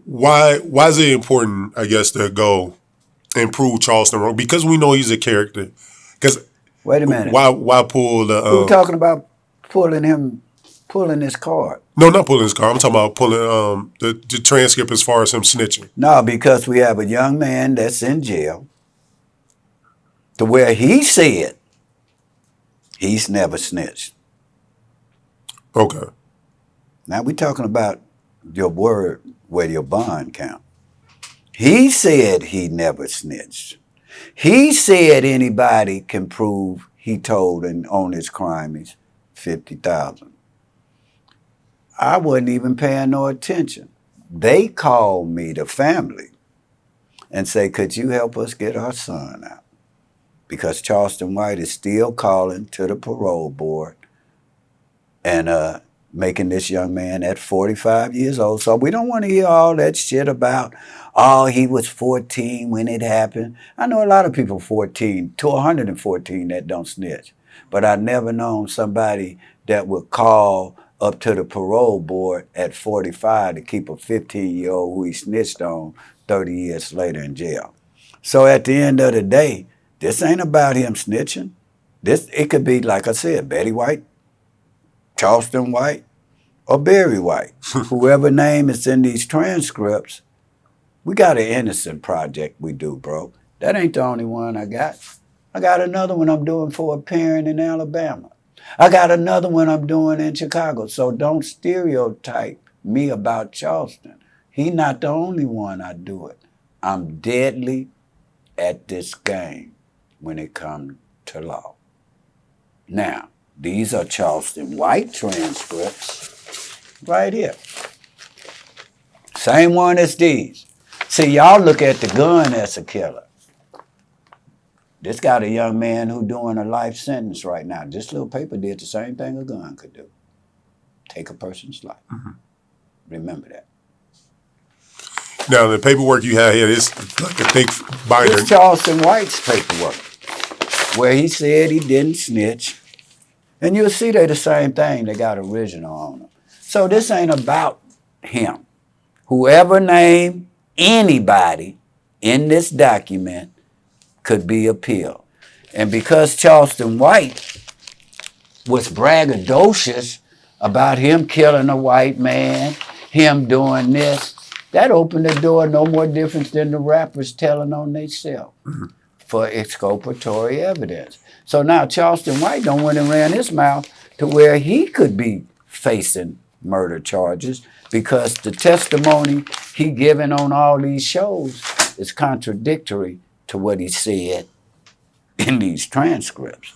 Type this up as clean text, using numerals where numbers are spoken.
Why is it important, I guess, to go improve Charleston wrong? Because we know he's a character. Because wait a minute. Why pull the? Who talking about pulling his card? No, not pulling his card. I'm talking about pulling the transcript as far as him snitching. No, because we have a young man that's in jail to where he said he's never snitched. Okay. Now we're talking about your word where your bond count. He said he never snitched. He said anybody can prove he told and on his crime is $50,000. I wasn't even paying no attention. They called me, the family, and say, could you help us get our son out? Because Charleston White is still calling to the parole board and making this young man at 45 years old. So we don't want to hear all that shit about, oh, he was 14 when it happened. I know a lot of people 14 to 114 that don't snitch. But I've never known somebody that would call up to the parole board at 45 to keep a 15-year-old who he snitched on 30 years later in jail. So at the end of the day, this ain't about him snitching. It could be, like I said, Betty White, Charleston White, or Barry White. Whoever name is in these transcripts, we got an innocent project we do, bro. That ain't the only one I got. I got another one I'm doing for a parent in Alabama. I got another one I'm doing in Chicago. So don't stereotype me about Charleston. He not the only one I do it. I'm deadly at this game when it comes to law. Now, these are Charleston White transcripts right here. Same one as these. See, y'all look at the gun as a killer. This got a young man who doing a life sentence right now. This little paper did the same thing a gun could do. Take a person's life. Mm-hmm. Remember that. Now, the paperwork you have here is like a thick binder. This Charleston White's paperwork, where he said he didn't snitch. And you'll see they're the same thing. They got original on them. So this ain't about him. Whoever named anybody in this document could be appealed. And because Charleston White was braggadocious about him killing a white man, him doing this, that opened the door no more difference than the rappers telling on themselves for exculpatory evidence. So now Charleston White don't want to ran his mouth to where he could be facing murder charges because the testimony he given on all these shows is contradictory to what he said in these transcripts.